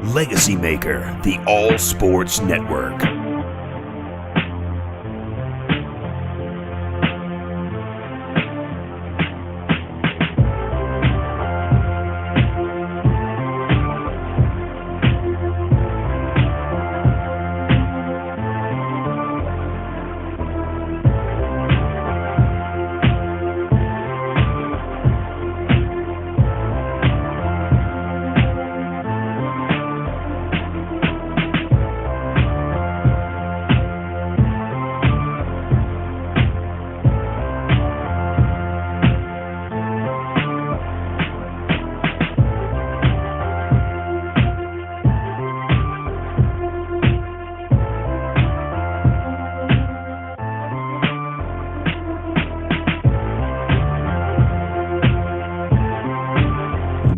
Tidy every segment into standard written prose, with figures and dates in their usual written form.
Legacy Maker, the All Sports Network.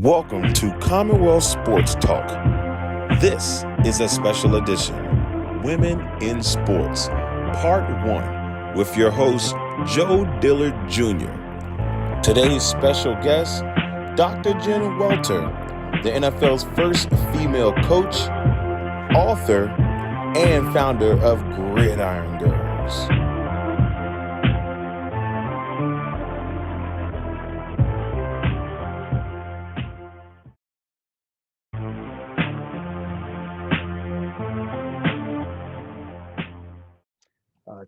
Welcome to Commonwealth Sports Talk. This is a special edition, Women in Sports, Part 1, with your host, Joe Dillard Jr. Today's special guest, Dr. Jen Welter, the NFL's first female coach, author, and founder of Gridiron Girls.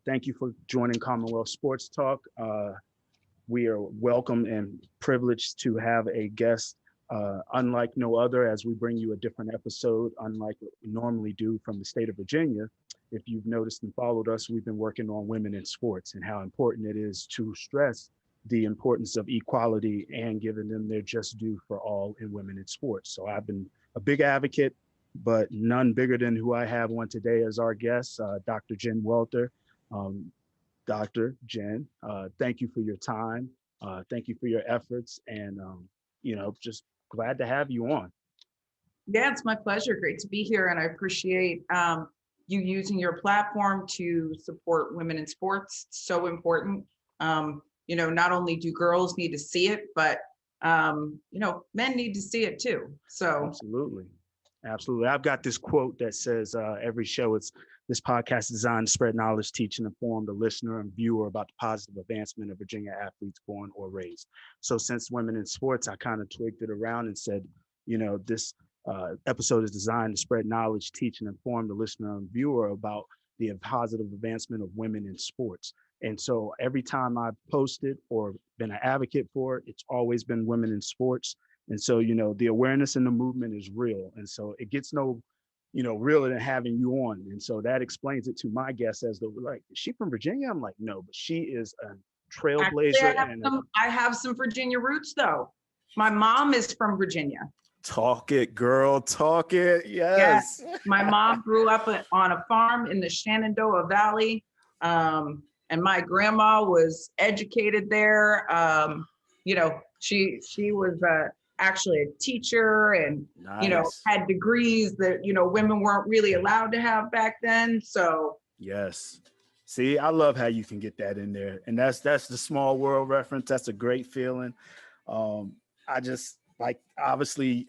Thank you for joining Commonwealth Sports Talk. We are welcome and privileged to have a guest unlike no other, as we bring you a different episode, unlike what we normally do, from the state of Virginia. If you've noticed and followed us, we've been working on women in sports and how important it is to stress the importance of equality and giving them their just due for all in women in sports. So I've been a big advocate, but none bigger than who I have on today as our guest, Dr. Jen Welter. Dr. Jen, thank you for your time. Thank you for your efforts, and just glad to have you on. Yeah, it's my pleasure. Great to be here, and I appreciate you using your platform to support women in sports. It's so important. Not only do girls need to see it, but men need to see it too. So Absolutely. I've got this quote that says every show, this podcast is designed to spread knowledge, teach, and inform the listener and viewer about the positive advancement of Virginia athletes born or raised. So since women in sports, I kind of tweaked it around and said, this episode is designed to spread knowledge, teach, and inform the listener and viewer about the positive advancement of women in sports. And so every time I've posted or been an advocate for it, it's always been women in sports. And so, the awareness and the movement is real. And so it gets no realer than having you on. And so that explains it to my guests as though, like, is she from Virginia? I'm like, no, but she is a trailblazer. Actually, I have some Virginia roots, though. My mom is from Virginia. Talk it, girl. Talk it. Yes. My mom grew up on a farm in the Shenandoah Valley. And my grandma was educated there. She was actually a teacher and, nice. Had degrees that, women weren't really allowed to have back then. So. Yes. See, I love how you can get that in there. And that's the small world reference. That's a great feeling. Obviously,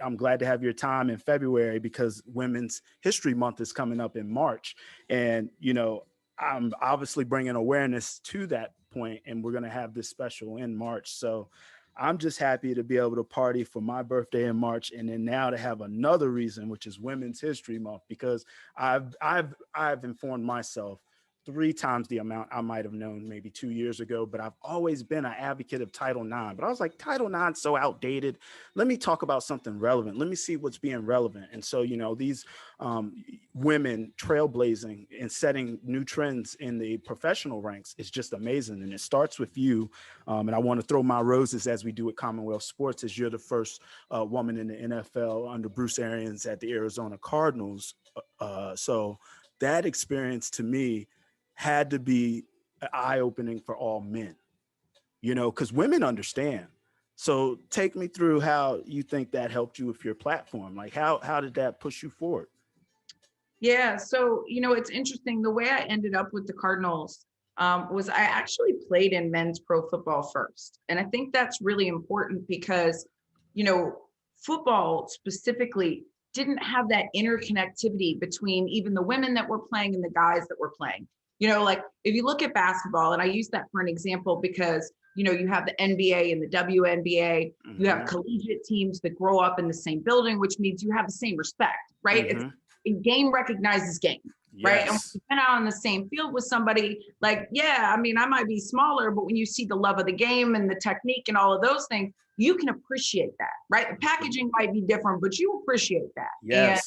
I'm glad to have your time in February because Women's History Month is coming up in March. And, I'm obviously bringing awareness to that point, and we're going to have this special in March. So I'm just happy to be able to party for my birthday in March, and then now to have another reason, which is Women's History Month, because I've informed myself 3 times the amount I might have known maybe 2 years ago, but I've always been an advocate of Title IX. But I was like, Title IX is so outdated. Let me talk about something relevant. Let me see what's being relevant. And so, these women trailblazing and setting new trends in the professional ranks is just amazing. And it starts with you. And I want to throw my roses, as we do at Commonwealth Sports, as you're the first woman in the NFL under Bruce Arians at the Arizona Cardinals. So that experience to me had to be eye-opening for all men, because women understand. So take me through how you think that helped you with your platform. Like, how did that push you forward? Yeah, so, it's interesting. The way I ended up with the Cardinals was I actually played in men's pro football first. And I think that's really important because, football specifically didn't have that interconnectivity between even the women that were playing and the guys that were playing. You know, like if you look at basketball, and I use that for an example because, you know, you have the NBA and the WNBA, you have collegiate teams that grow up in the same building, which means you have the same respect, right? It's game recognizes game, right? And when you went out on the same field with somebody, like, yeah, I mean, I might be smaller, but when you see the love of the game and the technique and all of those things, you can appreciate that, right? The packaging might be different, but you appreciate that. And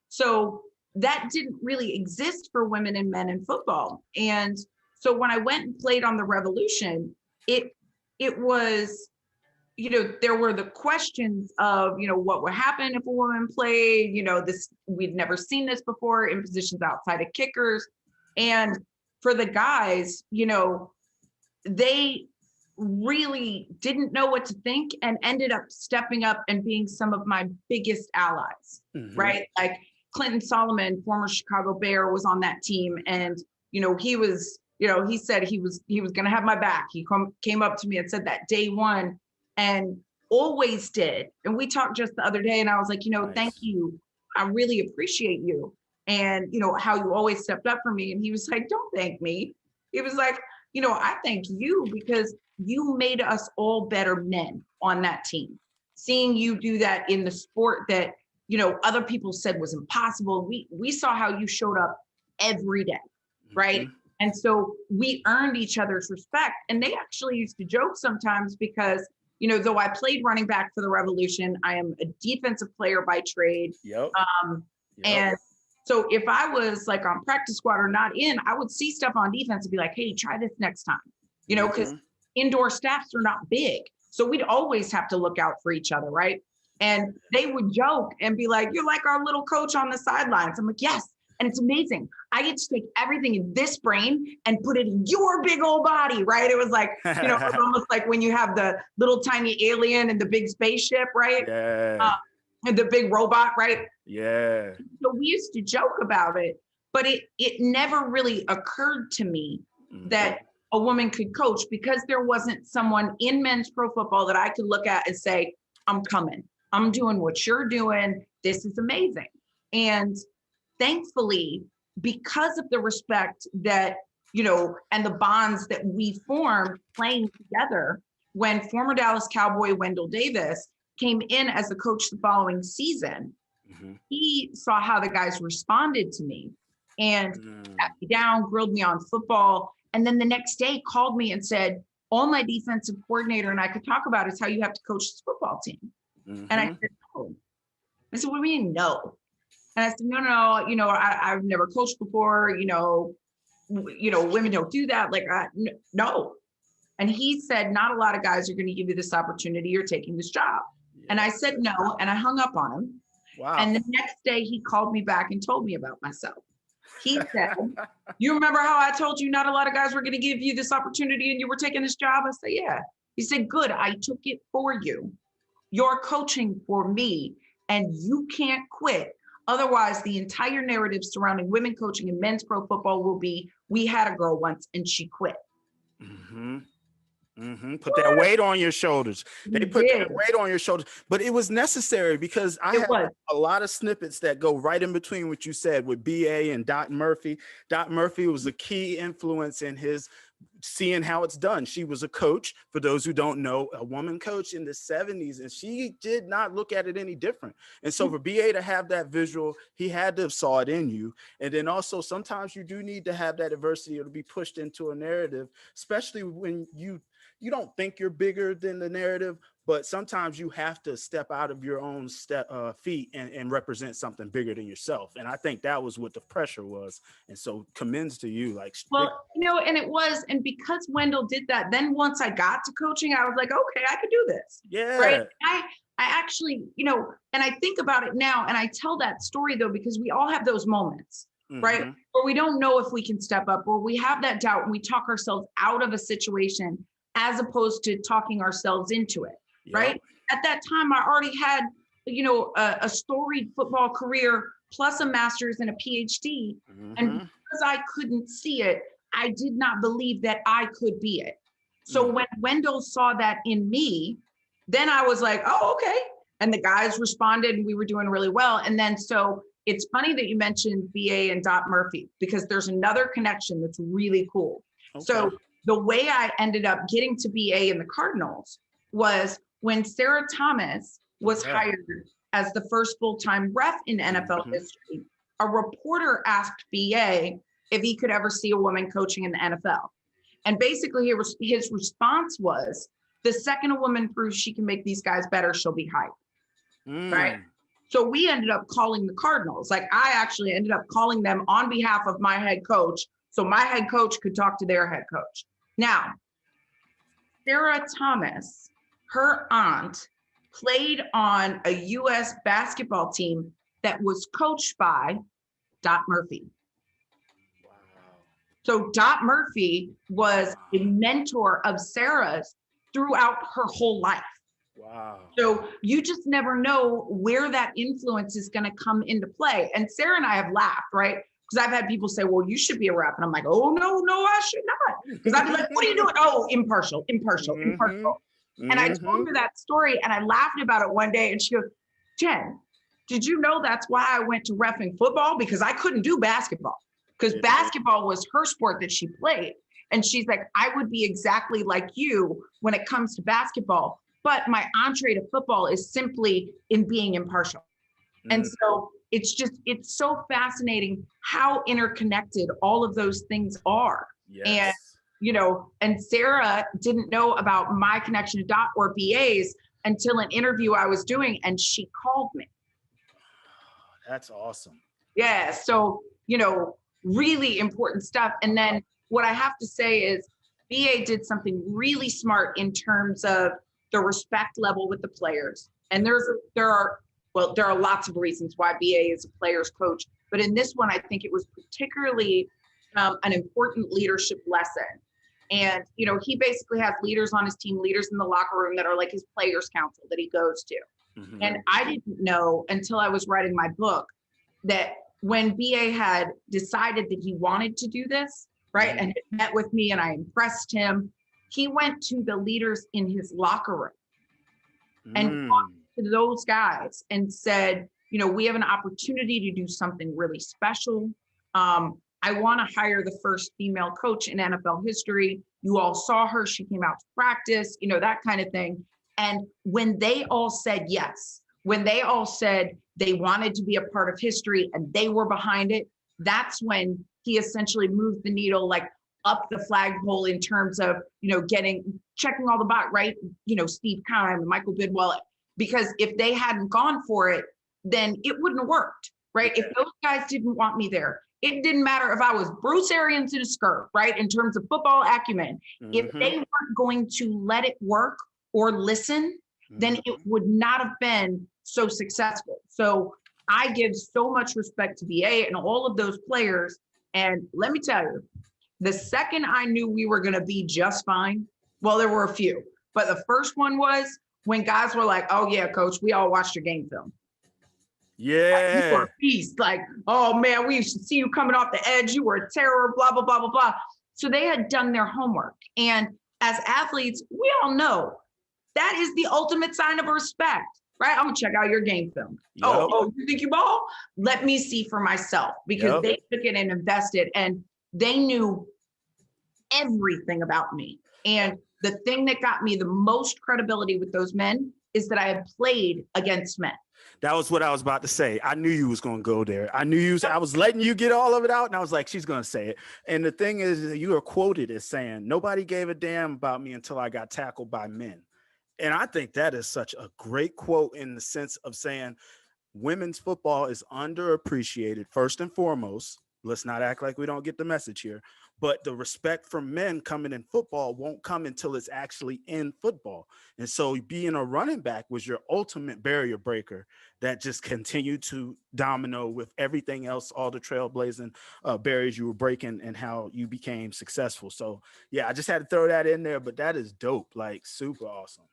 so that didn't really exist for women and men in football. And so when I went and played on the Revolution, it was, you know, there were the questions of, you know, what would happen if a woman played, you know, this, we'd never seen this before in positions outside of kickers. And for the guys, you know, they really didn't know what to think and ended up stepping up and being some of my biggest allies, right? Like Clinton Solomon, former Chicago Bear, was on that team. And, you know, he was, you know, he said he was going to have my back. He came up to me and said that day one, and always did. And we talked just the other day, and I was like, you know, thank you. I really appreciate you. And, you know, how you always stepped up for me. And he was like, don't thank me. He was like, you know, I thank you because you made us all better men on that team. Seeing you do that in the sport that, you know, other people said was impossible. We saw how you showed up every day, right? And so we earned each other's respect. And they actually used to joke sometimes because, you know, though I played running back for the Revolution, I am a defensive player by trade. And so if I was like on practice squad or not in, I would see stuff on defense and be like, hey, try this next time, you know, because indoor staffs are not big. So we'd always have to look out for each other, right? And they would joke and be like, you're like our little coach on the sidelines. I'm like, yes. And it's amazing. I get to take everything in this brain and put it in your big old body, right? It was like, you know, it was almost like when you have the little tiny alien and the big spaceship, right? And the big robot, right? So we used to joke about it, but it never really occurred to me that a woman could coach because there wasn't someone in men's pro football that I could look at and say, I'm coming. I'm doing what you're doing. This is amazing. And thankfully, because of the respect that, you know, and the bonds that we formed playing together, when former Dallas Cowboy Wendell Davis came in as the coach the following season, he saw how the guys responded to me and sat me down, grilled me on football. And then the next day called me and said, all my defensive coordinator and I could talk about is how you have to coach this football team. And I said, no. I said, what do you mean, no? And I said, no, you know, I've never coached before, you know, women don't do that. Like, no. And he said, not a lot of guys are going to give you this opportunity. You're taking this job. And I said, no. And I hung up on him. And the next day he called me back and told me about myself. He said, you remember how I told you not a lot of guys were going to give you this opportunity and you were taking this job? I said, yeah. He said, good. I took it for you. You're coaching for me and you can't quit. Otherwise, the entire narrative surrounding women coaching in men's pro football will be, we had a girl once and she quit. Put that weight on your shoulders. They put that weight on your shoulders, but it was necessary because I have a lot of snippets that go right in between what you said with BA and Doc Murphy. Doc Murphy was a key influence in his seeing how it's done. She was a coach, for those who don't know, a woman coach in the 70s, and she did not look at it any different. And so for BA to have that visual, he had to have saw it in you. And then also sometimes you do need to have that adversity to be pushed into a narrative, especially when you don't think you're bigger than the narrative, but sometimes you have to step out of your own feet and represent something bigger than yourself. And I think that was what the pressure was. And so commends to you. Like, well, you know, and it was, and because Wendell did that, then once I got to coaching, I was like, okay, I could do this. Right. I actually, you know, and I think about it now and I tell that story though, because we all have those moments, right? Where we don't know if we can step up, or we have that doubt and we talk ourselves out of a situation as opposed to talking ourselves into it, right? At that time, I already had, you know, a storied football career plus a master's and a PhD. And because I couldn't see it, I did not believe that I could be it. So when Wendell saw that in me, then I was like, oh, okay. and the guys responded and we were doing really well. And then, so it's funny that you mentioned BA and Dot Murphy, because there's another connection that's really cool. Okay. So the way I ended up getting to BA in the Cardinals was when Sarah Thomas was hired as the first full-time ref in NFL history. A reporter asked BA if he could ever see a woman coaching in the NFL. And basically his response was, the second a woman proves she can make these guys better, she'll be hired. Right? So we ended up calling the Cardinals. Like, I actually ended up calling them on behalf of my head coach, so my head coach could talk to their head coach. Now, Sarah Thomas, her aunt, played on a U.S. basketball team that was coached by Dot Murphy. Wow. So Dot Murphy was a mentor of Sarah's throughout her whole life. Wow. So you just never know where that influence is going to come into play. And Sarah and I have laughed, right? Because I've had people say, well, you should be a rep. And I'm like, oh, no, I should not. Because I'd be like, what are you doing? Oh, impartial. And I told her that story and I laughed about it one day. And she goes, Jen, did you know that's why I went to reffing football? Because I couldn't do basketball. Because basketball was her sport that she played. And she's like, I would be exactly like you when it comes to basketball. But my entree to football is simply in being impartial. And so it's so fascinating how interconnected all of those things are. Yes. And Sarah didn't know about my connection to Dot or BA's until an interview I was doing, and she called me. That's awesome. Yeah. So, really important stuff. And then what I have to say is BA did something really smart in terms of the respect level with the players. And there are lots of reasons why BA is a player's coach, but in this one, I think it was particularly an important leadership lesson. And, he basically has leaders on his team, leaders in the locker room that are like his players council that he goes to. Mm-hmm. And I didn't know until I was writing my book that when BA had decided that he wanted to do this, right, and had met with me and I impressed him, he went to the leaders in his locker room and talked to those guys and said, we have an opportunity to do something really special. I want to hire the first female coach in NFL history. You all saw her. She came out to practice, that kind of thing. And when they all said yes, when they all said they wanted to be a part of history and they were behind it, that's when he essentially moved the needle, like up the flagpole in terms of, checking all the box, right? Steve Keim, Michael Bidwell, because if they hadn't gone for it, then it wouldn't have worked, right? If those guys didn't want me there, it didn't matter if I was Bruce Arians in a skirt, right? In terms of football acumen, if they weren't going to let it work or listen, then it would not have been so successful. So I give so much respect to BA and all of those players. And let me tell you, the second I knew we were going to be just fine, well, there were a few, but the first one was when guys were like, oh yeah, coach, we all watched your game film. Yeah. You were a beast. Like, oh man, we used to see you coming off the edge. You were a terror, blah, blah, blah, blah, blah. So they had done their homework. And as athletes, we all know that is the ultimate sign of respect, right? I'm gonna check out your game film. Yep. Oh, you think you ball? Let me see for myself, because they took it and invested and they knew everything about me. And the thing that got me the most credibility with those men is that I had played against men. That was what I was about to say. I knew you was going to go there. I was letting you get all of it out. And I was like, she's going to say it. And the thing is, you are quoted as saying, nobody gave a damn about me until I got tackled by men. And I think that is such a great quote in the sense of saying women's football is underappreciated first and foremost. Let's not act like we don't get the message here. But the respect from men coming in football won't come until it's actually in football. And so being a running back was your ultimate barrier breaker that just continued to domino with everything else, all the trailblazing barriers you were breaking and how you became successful. So, yeah, I just had to throw that in there, but that is dope, like super awesome.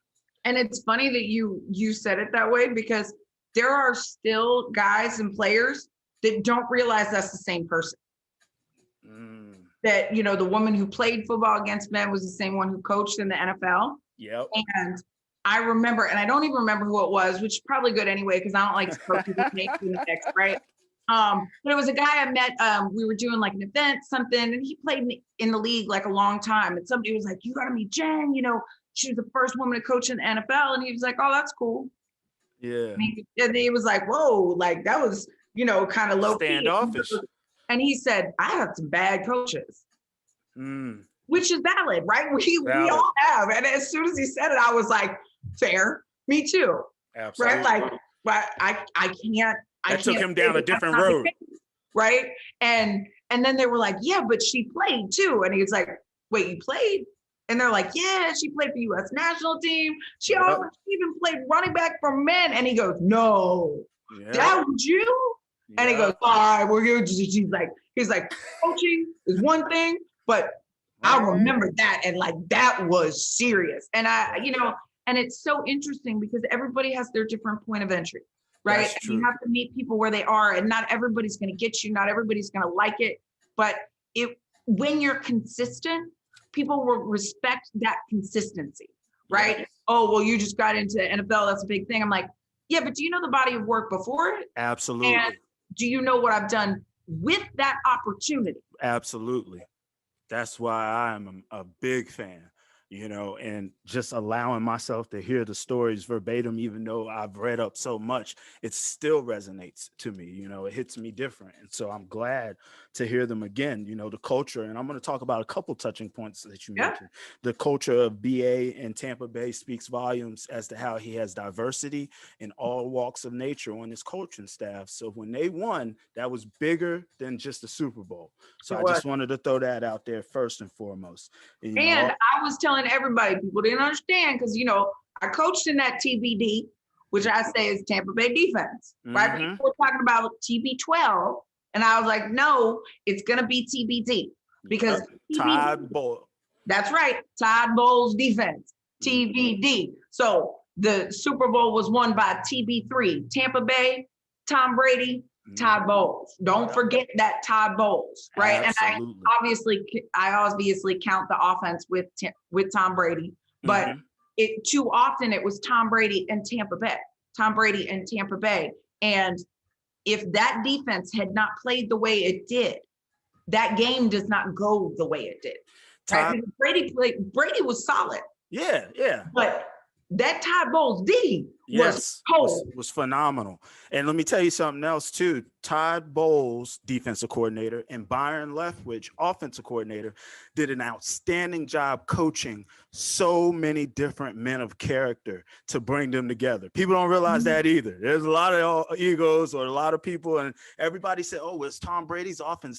And it's funny that you said it that way, because there are still guys and players that don't realize that's the same person. That, the woman who played football against men was the same one who coached in the NFL. Yep. And I remember, and I don't even remember who it was, which is probably good anyway, because I don't like to put people's names in the mix, right? But it was a guy I met. We were doing like an event, something, and he played in the league like a long time. And somebody was like, "You got to meet Jen. You know, she was the first woman to coach in the NFL." And he was like, "Oh, that's cool." Yeah. And he was like, "Whoa, like that was, you know, kind of low key." Standoffish. And he said, "I had some bad coaches." Mm. Which is valid, right? We all have. And as soon as he said it, I was like, fair, me too. Absolutely. Right? Like, but I can't. That took him down a different road. Right. And then they were like, yeah, but she played too. And he was like, wait, you played? And they're like, yeah, she played for US national team. She even played running back for men. And he goes, no, that was you? And he goes, all right, we're good. He's like, coaching is one thing, but I remember that. And like, that was serious. And and it's so interesting because everybody has their different point of entry, right? And you have to meet people where they are, and not everybody's going to get you. Not everybody's going to like it, but when you're consistent, people will respect that consistency, right? Yes. Oh, well, you just got into NFL. That's a big thing. I'm like, yeah, but do you know the body of work before it? Absolutely. And do you know what I've done with that opportunity? Absolutely. That's why I'm a big fan, and just allowing myself to hear the stories verbatim, even though I've read up so much, it still resonates to me. It hits me different. And so I'm glad to hear them again, the culture. And I'm going to talk about a couple touching points that you mentioned. The culture of BA in Tampa Bay speaks volumes as to how he has diversity in all walks of nature on his coaching staff. So when they won, that was bigger than just the Super Bowl. So I just wanted to throw that out there first and foremost. And I was telling everybody, people didn't understand because, I coached in that TBD, which I say is Tampa Bay defense, right? People were talking about TB12, and I was like, no, it's going to be TBD because Todd Bowles. That's right. Todd Bowles defense, TBD. So the Super Bowl was won by TB3, Tampa Bay, Tom Brady, Todd Bowles. Don't forget that Todd Bowles, right? Absolutely. And I obviously count the offense with Tom Brady, but too often it was Tom Brady and Tampa Bay. And if that defense had not played the way it did, that game does not go the way it did. Right? Brady was solid. Yeah. But that Todd Bowles D was phenomenal. And let me tell you something else too. Todd Bowles, defensive coordinator, and Byron Leftwich, offensive coordinator, did an outstanding job coaching so many different men of character to bring them together. People don't realize that either. There's a lot of egos or a lot of people, and everybody said, oh, it's Tom Brady's offense.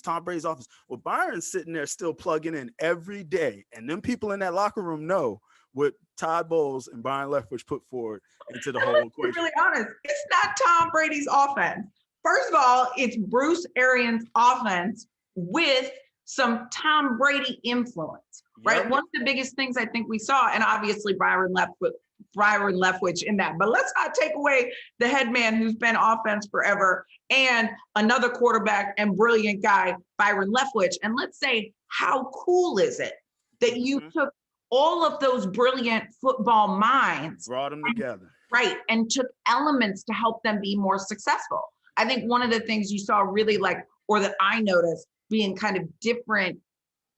Well, Byron's sitting there still plugging in every day. And them people in that locker room know what Todd Bowles and Byron Leftwich put forward into the whole equation. To be really honest, it's not Tom Brady's offense. First of all, it's Bruce Arians' offense with some Tom Brady influence, right? One of the biggest things I think we saw, and obviously Byron Leftwich in that, but let's not take away the head man who's been offense forever and another quarterback and brilliant guy, Byron Leftwich. And let's say, how cool is it that you took all of those brilliant football minds, brought them together, right, and took elements to help them be more successful. I think one of the things you saw really or that I noticed being kind of different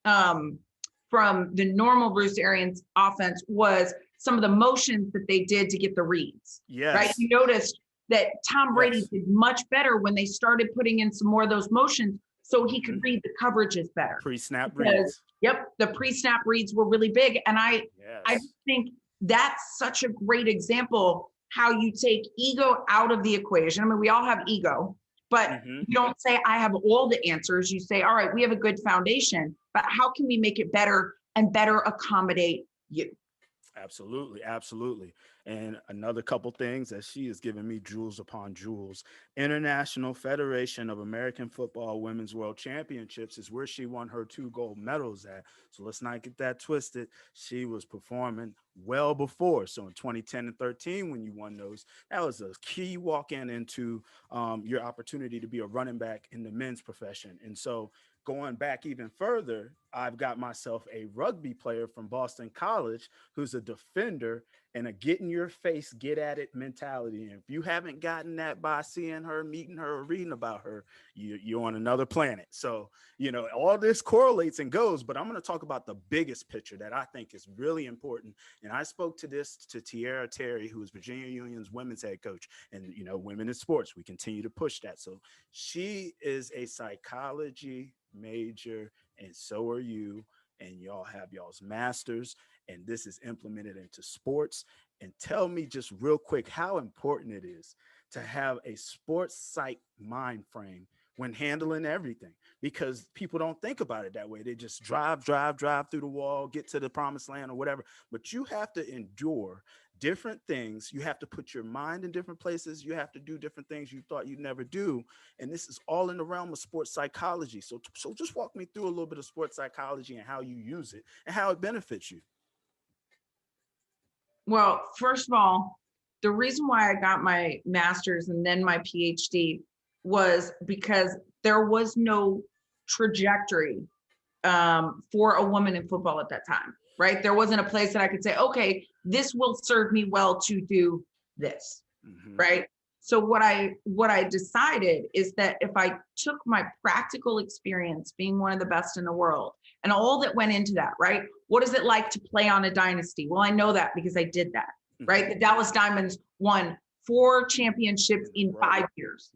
from the normal Bruce Arians offense was some of the motions that they did to get the reads. Yes. Right, you noticed that Tom Brady did much better when they started putting in some more of those motions so he could read the coverages better. Pre-snap reads. Yep, the pre-snap reads were really big. And I just think that's such a great example how you take ego out of the equation. I mean, we all have ego, but you don't say, I have all the answers. You say, all right, we have a good foundation, but how can we make it better and better accommodate you? Absolutely. And another couple things that she has given me jewels upon jewels. International Federation of American Football Women's World Championships is where she won her 2 gold medals at. So let's not get that twisted. She was performing well before. So in 2010 and 13, when you won those, that was a key walk-in into your opportunity to be a running back in the men's profession. And so going back even further, I've got myself a rugby player from Boston College who's a defender and a get in your face, get at it mentality. And if you haven't gotten that by seeing her, meeting her, or reading about her, you're on another planet. So, all this correlates and goes, but I'm going to talk about the biggest picture that I think is really important. And I spoke to this to Tiara Terry, who is Virginia Union's women's head coach. And, women in sports, we continue to push that. So she is a psychology major, and so are you. And y'all have y'all's masters, and this is implemented into sports. And tell me just real quick how important it is to have a sports psych mind frame when handling everything, because people don't think about it that way. They just drive through the wall, get to the promised land or whatever. But you have to endure different things. You have to put your mind in different places. You have to do different things you thought you'd never do. And this is all in the realm of sports psychology. So just walk me through a little bit of sports psychology and how you use it and how it benefits you. Well, first of all, the reason why I got my master's and then my PhD was because there was no trajectory for a woman in football at that time, right? There wasn't a place that I could say, okay, this will serve me well to do this, right? So what I decided is that if I took my practical experience being one of the best in the world and all that went into that, right? What is it like to play on a dynasty? Well, I know that because I did that, right? The Dallas Diamonds won 4 championships in 5 years,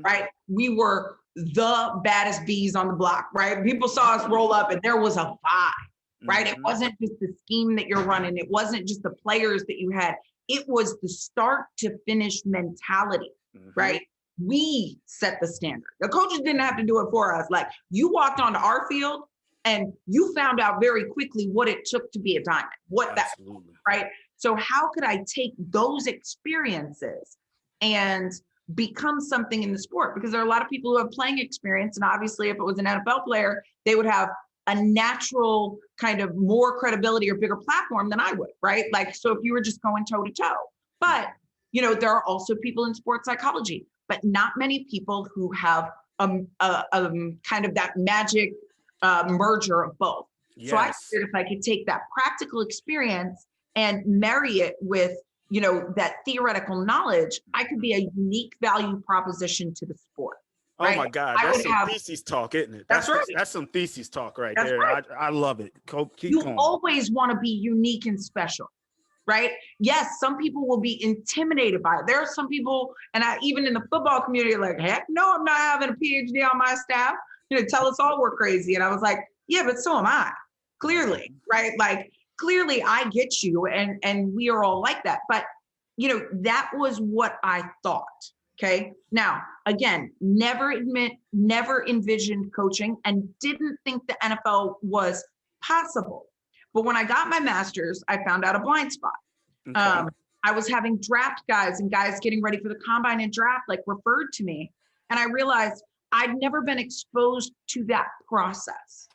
right? We were the baddest bees on the block, right? People saw us roll up and there was a vibe, right? It wasn't just the scheme that you're running. It wasn't just the players that you had. It was the start to finish mentality, right? We set the standard. The coaches didn't have to do it for us. Like, you walked onto our field and you found out very quickly what it took to be a diamond, what that, right? So how could I take those experiences and become something in the sport? Because there are a lot of people who have playing experience. And obviously if it was an NFL player, they would have a natural kind of more credibility or bigger platform than I would, right? Like, so if you were just going toe to toe, but there are also people in sports psychology, but not many people who have kind of that magic merger of both. Yes. So I figured if I could take that practical experience and marry it with, that theoretical knowledge, I could be a unique value proposition to the sport. Right? Oh my God, that's some thesis talk, isn't it? That's right. That's some thesis talk right there. Right. I love it. Keep going. Always want to be unique and special, right? Yes, some people will be intimidated by it. There are some people, and even in the football community, like, heck no, I'm not having a PhD on my staff. Tell us all we're crazy. And I was like, yeah, but so am I. Clearly, right? Like, clearly I get you, and we are all like that. But, that was what I thought. Okay. Now, again, never envisioned coaching and didn't think the NFL was possible. But when I got my master's, I found out a blind spot. Okay. I was having draft guys and guys getting ready for the combine and draft, like, referred to me. And I realized I'd never been exposed to that process.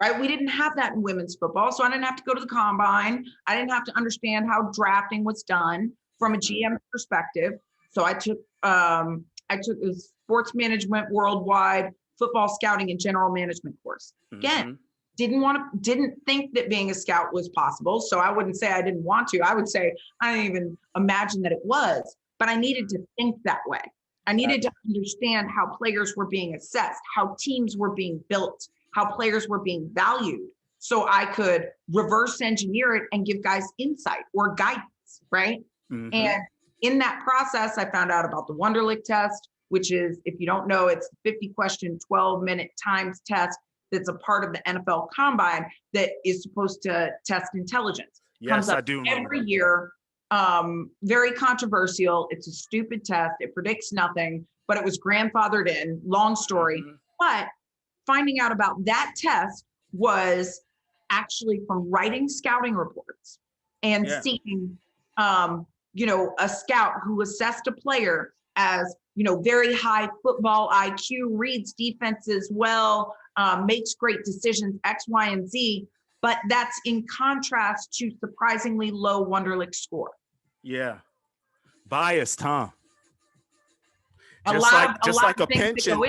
Right? We didn't have that in women's football. So I didn't have to go to the combine. I didn't have to understand how drafting was done from a GM perspective. So I took a sports management worldwide football scouting and general management course. Again, didn't think that being a scout was possible. So I wouldn't say I didn't want to. I would say I didn't even imagine that it was, but I needed to think that way. I needed to understand how players were being assessed, how teams were being built, how players were being valued, so I could reverse engineer it and give guys insight or guidance, right? And in that process, I found out about the Wonderlic test, which is, if you don't know, it's a 50-question, 12-minute times test that's a part of the NFL Combine that is supposed to test intelligence. Yes, I do. Every year, very controversial. It's a stupid test. It predicts nothing, but it was grandfathered in. Long story. But finding out about that test was actually from writing scouting reports and seeing, a scout who assessed a player as, very high football IQ, reads defenses well, makes great decisions, X, Y, and Z. But that's in contrast to surprisingly low Wonderlic score. Yeah. Biased, huh? Just like a pension.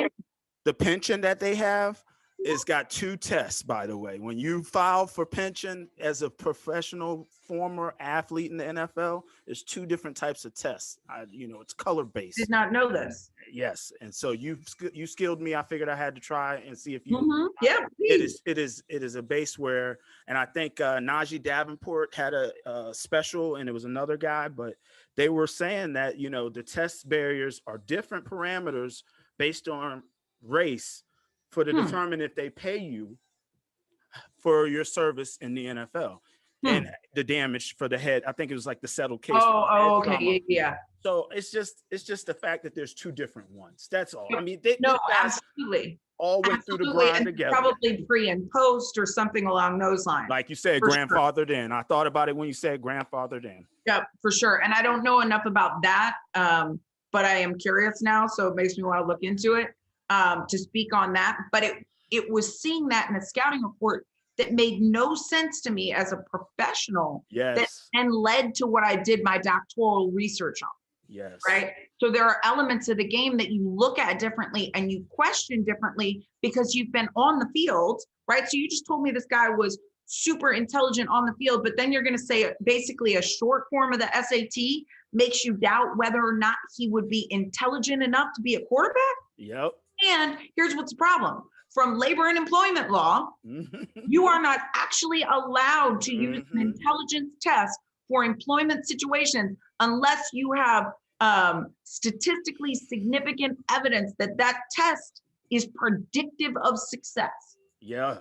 The pension that they have, It's got 2 tests, by the way. When you file for pension as a professional former athlete in the NFL, there's 2 different types of tests. It's color based. Did not know this. Yes, and so you skilled me. I figured I had to try and see if you. Yeah, it is a base where, and I think Najee Davenport had a special, and it was another guy, but they were saying that the test barriers are different parameters based on race to determine if they pay you for your service in the NFL. And the damage for the head. I think it was like the settled case. Oh, okay, yeah. So it's just the fact that there's 2 different ones. That's all. I mean, absolutely. All went through the grind and together. Probably pre and post or something along those lines. Like you said, grandfathered in. I thought about it when you said grandfathered in. Yeah, for sure. And I don't know enough about that, but I am curious now, so it makes me want to look into it to speak on that. But it was seeing that in a scouting report that made no sense to me as a professional. Yes. That then led to what I did my doctoral research on. Yes. Right. So there are elements of the game that you look at differently and you question differently because you've been on the field, right? So you just told me this guy was super intelligent on the field, but then you're going to say basically a short form of the SAT makes you doubt whether or not he would be intelligent enough to be a quarterback. Yep. And here's what's the problem. From labor and employment law, you are not actually allowed to use an intelligence test for employment situations unless you have statistically significant evidence that that test is predictive of success. Yeah.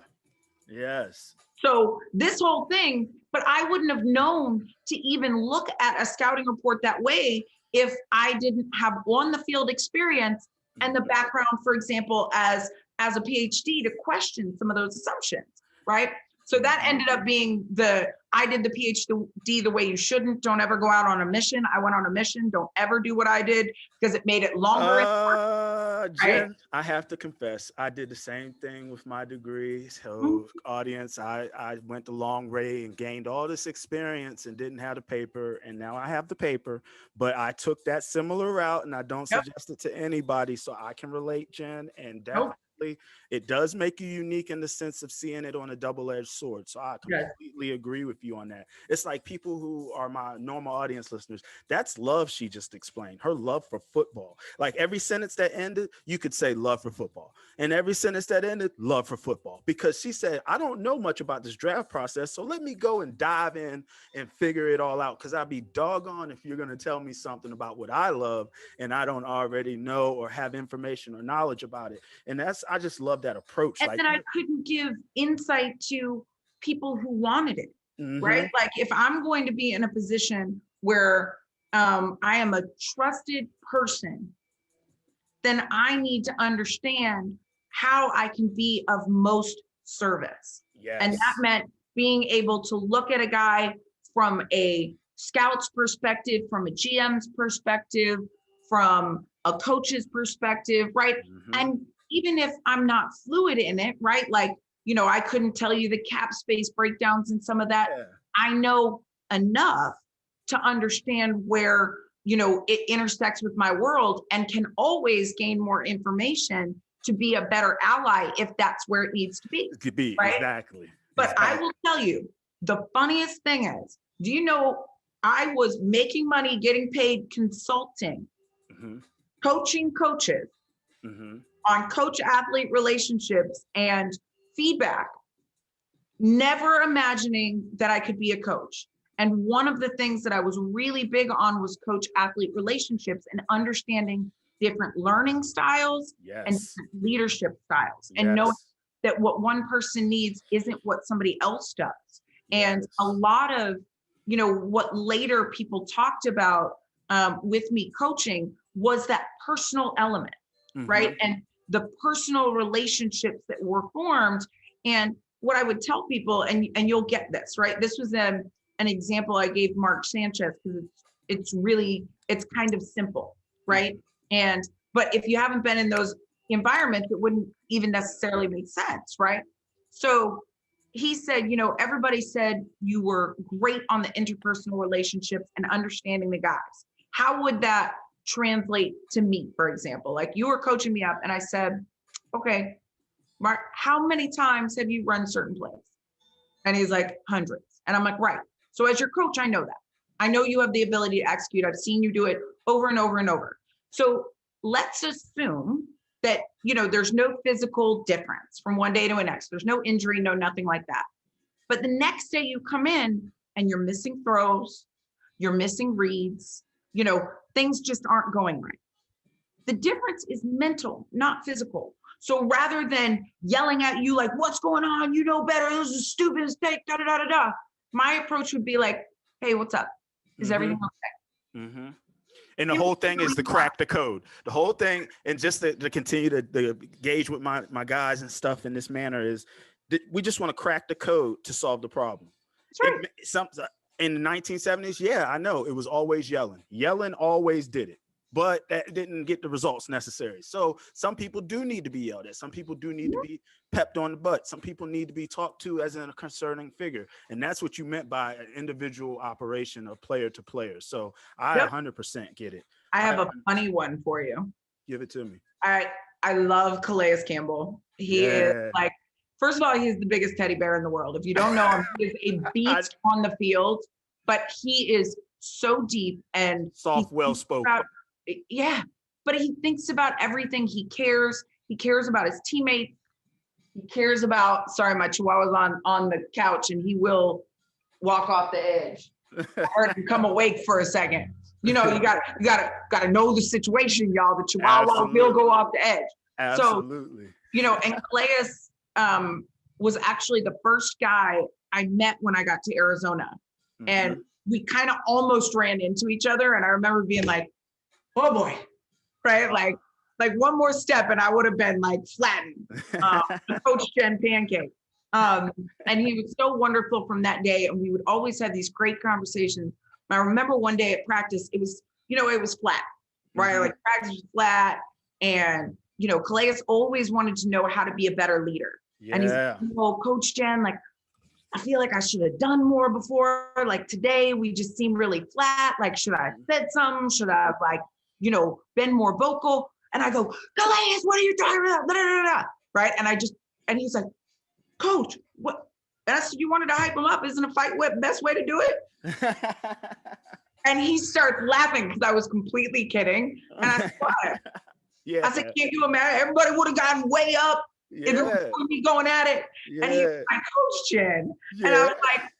Yes. So this whole thing, but I wouldn't have known to even look at a scouting report that way if I didn't have on the field experience and the background, for example, as a PhD to question some of those assumptions, right? So that ended up being I did the PhD the way you shouldn't. Don't ever go out on a mission. I went on a mission. Don't ever do what I did because it made it longer. Jen, right? I have to confess, I did the same thing with my degree. So audience, I went the long way and gained all this experience and didn't have the paper. And now I have the paper, but I took that similar route and I don't suggest it to anybody. So I can relate, Jen, and definitely. It does make you unique in the sense of seeing it on a double-edged sword. So I completely agree with you on that. It's like people who are my normal audience listeners. That's love she just explained. Her love for football. Like every sentence that ended, you could say love for football. And every sentence that ended, love for football. Because she said, I don't know much about this draft process, so let me go and dive in and figure it all out. Because I'd be doggone if you're going to tell me something about what I love and I don't already know or have information or knowledge about it. And I just love that approach. And then I couldn't give insight to people who wanted it, right? Like if I'm going to be in a position where I am a trusted person, then I need to understand how I can be of most service. Yes. And that meant being able to look at a guy from a scout's perspective, from a GM's perspective, from a coach's perspective, right? And even if I'm not fluid in it, right? Like, I couldn't tell you the cap space breakdowns and some of that. Yeah. I know enough to understand where, it intersects with my world and can always gain more information to be a better ally if that's where it needs to be. To be, right? Exactly. But I will tell you, the funniest thing is, do you know, I was making money getting paid consulting, coaching coaches, on coach-athlete relationships and feedback, never imagining that I could be a coach. And one of the things that I was really big on was coach-athlete relationships and understanding different learning styles and different leadership styles and knowing that what one person needs isn't what somebody else does. And a lot of, what later people talked about with me coaching was that personal element, right? And the personal relationships that were formed. And what I would tell people, and you'll get this, right? This was an example I gave Mark Sanchez because it's kind of simple, right? But if you haven't been in those environments, it wouldn't even necessarily make sense, right? So he said, everybody said you were great on the interpersonal relationships and understanding the guys. How would that translate to me, for example? Like you were coaching me up and I said, okay, Mark, how many times have you run certain plays? And he's like, hundreds. And I'm like, right. So as your coach, I know that. I know you have the ability to execute. I've seen you do it over and over and over. So let's assume that, there's no physical difference from one day to the next. There's no injury, no nothing like that. But the next day you come in and you're missing throws, you're missing reads, things just aren't going right. The difference is mental, not physical. So rather than yelling at you like, what's going on? You know better. This is a stupid mistake, da da da da da. My approach would be like, hey, what's up? Is everything okay? Mm-hmm. And the whole thing is to crack the code. The whole thing, and just to continue to engage with my guys and stuff in this manner, is that we just want to crack the code to solve the problem. That's right. In the 1970s, yeah, I know it was always yelling. Yelling always did it, but that didn't get the results necessary. So some people do need to be yelled at. Some people do need to be pepped on the butt. Some people need to be talked to as a concerning figure. And that's what you meant by an individual operation of player to player. So I 100% get it. I have a funny one for you. Give it to me. I love Calais Campbell. He is like, first of all, he's the biggest teddy bear in the world. If you don't know him, he is a beast on the field, but he is so deep and soft, well-spoken. Yeah, but he thinks about everything. He cares. He cares about his teammates. He cares about, sorry, my chihuahua's on the couch and he will walk off the edge or come awake for a second. You gotta know the situation, y'all. The chihuahua will go off the edge. Absolutely. So, and Calais was actually the first guy I met when I got to Arizona. Mm-hmm. And we kind of almost ran into each other. And I remember being like, oh boy, right? Like one more step and I would have been like flattened, Coach Jen pancake. And he was so wonderful from that day. And we would always have these great conversations. And I remember one day at practice, it was flat, right? Mm-hmm. Like practice was flat. And, Calais always wanted to know how to be a better leader. Yeah. And he's like, Coach Jen, like, I feel like I should have done more before. Like today, we just seem really flat. Like, should I have said something? Should I have been more vocal? And I go, Calais, what are you talking about? Da, da, da, da. Right. And he's like, Coach, what? And I said, you wanted to hype him up. Isn't a fight whip the best way to do it? And he starts laughing because I was completely kidding. And I said, what? Yeah. I said, can't you imagine? Everybody would have gotten way up. Yeah. If it was me going at it. Yeah. And he was like, Coach Jen. Yeah. And I was like,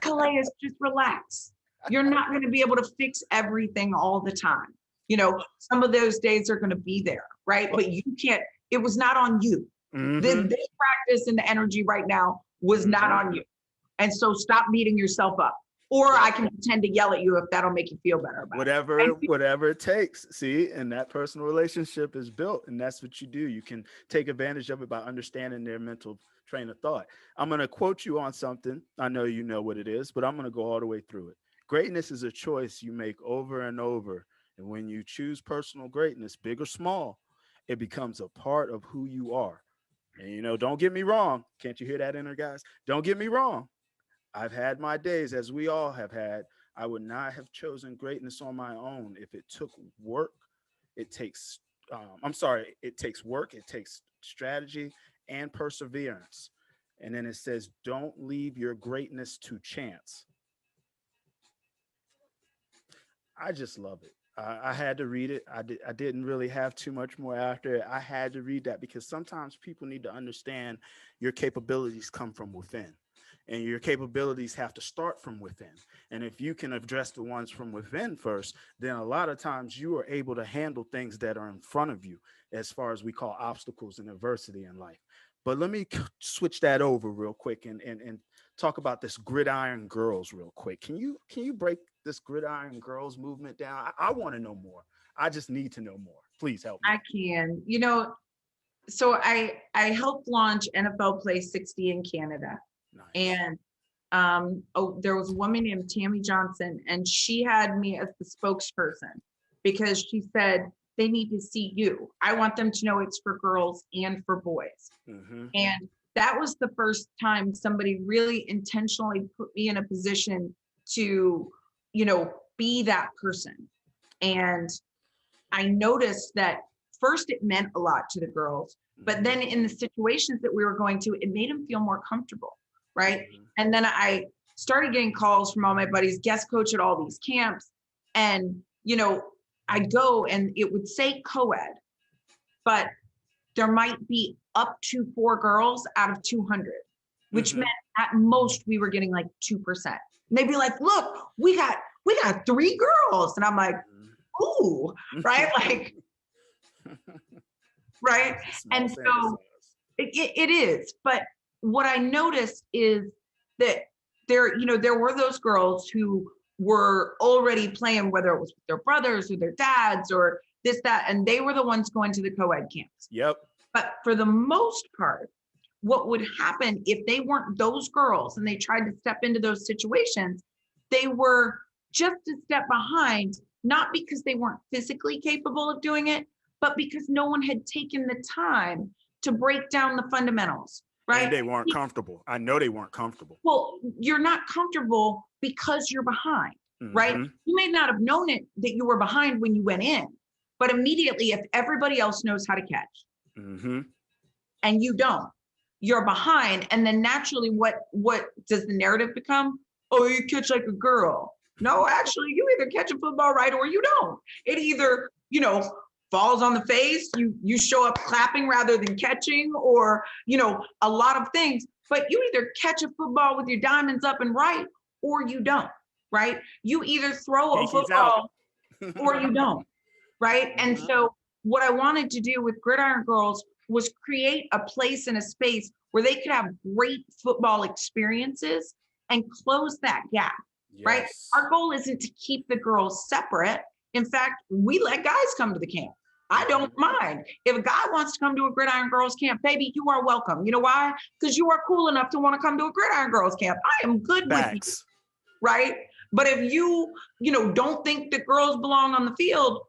Calais, just relax. You're not going to be able to fix everything all the time. Some of those days are going to be there, right? But you can't, it was not on you. Mm-hmm. This practice and the energy right now was not on you. And so stop beating yourself up. Or I can pretend to yell at you if that'll make you feel better about whatever it takes. See, and that personal relationship is built, and that's what you do. You can take advantage of it by understanding their mental train of thought. I'm going to quote you on something. I know you know what it is, but I'm going to go all the way through it. Greatness is a choice you make over and over. And when you choose personal greatness, big or small, it becomes a part of who you are. And, don't get me wrong. Can't you hear that inner guys? Don't get me wrong. I've had my days, as we all have had. I would not have chosen greatness on my own if it took work. It takes work, it takes strategy and perseverance. And then it says, don't leave your greatness to chance. I just love it. I had to read it. I didn't really have too much more after it. I had to read that because sometimes people need to understand your capabilities come from within. And your capabilities have to start from within. And if you can address the ones from within first, then a lot of times you are able to handle things that are in front of you, as far as we call obstacles and adversity in life. But let me switch that over real quick and talk about this Gridiron Girls real quick. Can you break this Gridiron Girls movement down? I want to know more. I just need to know more. Please help me. I can. So I helped launch NFL Play 60 in Canada. Nice. And there was a woman named Tammy Johnson, and she had me as the spokesperson because she said, they need to see you. I want them to know it's for girls and for boys. Mm-hmm. And that was the first time somebody really intentionally put me in a position to, be that person. And I noticed that first it meant a lot to the girls, But then in the situations that we were going to, it made them feel more comfortable, right? And then I started getting calls from all my buddies, guest coach at all these camps. And, I'd go and it would say co-ed, but there might be up to 4 girls out of 200, which meant at most we were getting like 2%. And they'd be like, look, we got 3 girls. And I'm like, ooh, right? Like, right. And so it is. But what I noticed is that there were those girls who were already playing, whether it was with their brothers or their dads or this, that, and they were the ones going to the co-ed camps. Yep. But for the most part, what would happen if they weren't those girls and they tried to step into those situations, they were just a step behind, not because they weren't physically capable of doing it, but because no one had taken the time to break down the fundamentals, right? And they weren't comfortable. I know they weren't comfortable. Well, you're not comfortable because you're behind, right? You may not have known it that you were behind when you went in, but immediately if everybody else knows how to catch and you don't, you're behind. And then naturally what does the narrative become? Oh, you catch like a girl. No, actually you either catch a football right or you don't. It either, falls on the face, you show up clapping rather than catching, or, a lot of things, but you either catch a football with your diamonds up and right, or you don't, right? You either throw a football or you don't, right? And so what I wanted to do with Gridiron Girls was create a place and a space where they could have great football experiences and close that gap, right? Our goal isn't to keep the girls separate. In fact, we let guys come to the camp. I don't mind. If a guy wants to come to a Gridiron Girls camp, baby, you are welcome. You know why? Because you are cool enough to want to come to a Gridiron Girls camp. I am good with you, right? But if you, don't think that girls belong on the field,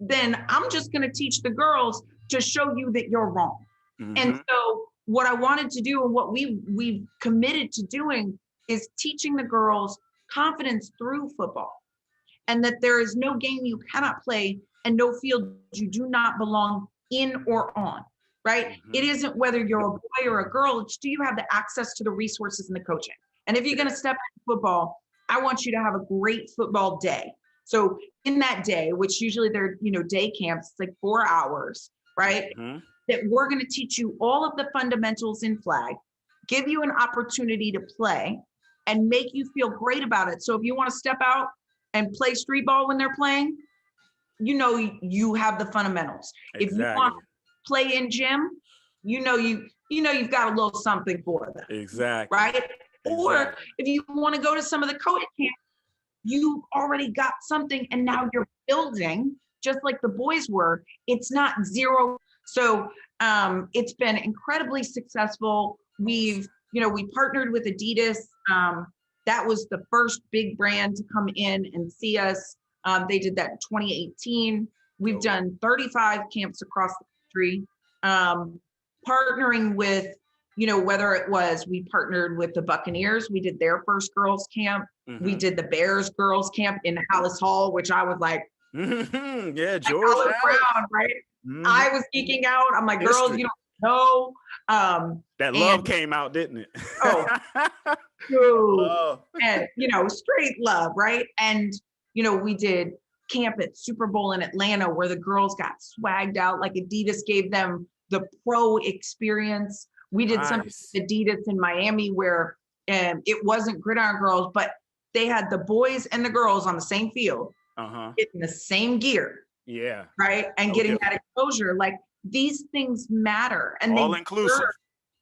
then I'm just going to teach the girls to show you that you're wrong. And so what I wanted to do and what we've committed to doing is teaching the girls confidence through football, and that there is no game you cannot play and no field you do not belong in or on, right? It isn't whether you're a boy or a girl, it's do you have the access to the resources and the coaching? And if you're going to step into football, I want you to have a great football day. So in that day, which usually they're, day camps, it's like 4 hours, right? That we're going to teach you all of the fundamentals in flag, give you an opportunity to play and make you feel great about it. So if you want to step out and play street ball when they're playing, you have the fundamentals. Exactly. If you want to play in gym, you've got a little something for them. Exactly. Right? Exactly. Or if you want to go to some of the co-ed camps, you've already got something and now you're building just like the boys were. It's not zero. So it's been incredibly successful. We partnered with Adidas. That was the first big brand to come in and see us. They did that in 2018. We've done 35 camps across the country, partnering with, whether it was, we partnered with the Buccaneers. We did their first girls camp. We did the Bears girls camp in Hallis Hall, which I was like, yeah, George Brown, right? I was geeking out. I'm like, girls, you don't know. That love came out, didn't it? And, straight love, right? And, we did camp at Super Bowl in Atlanta where the girls got swagged out, like Adidas gave them the pro experience. We did something with Adidas in Miami where it wasn't Gridiron Girls, but they had the boys and the girls on the same field, getting the same gear. Yeah. Right. And getting that exposure. Like, these things matter. And all inclusive.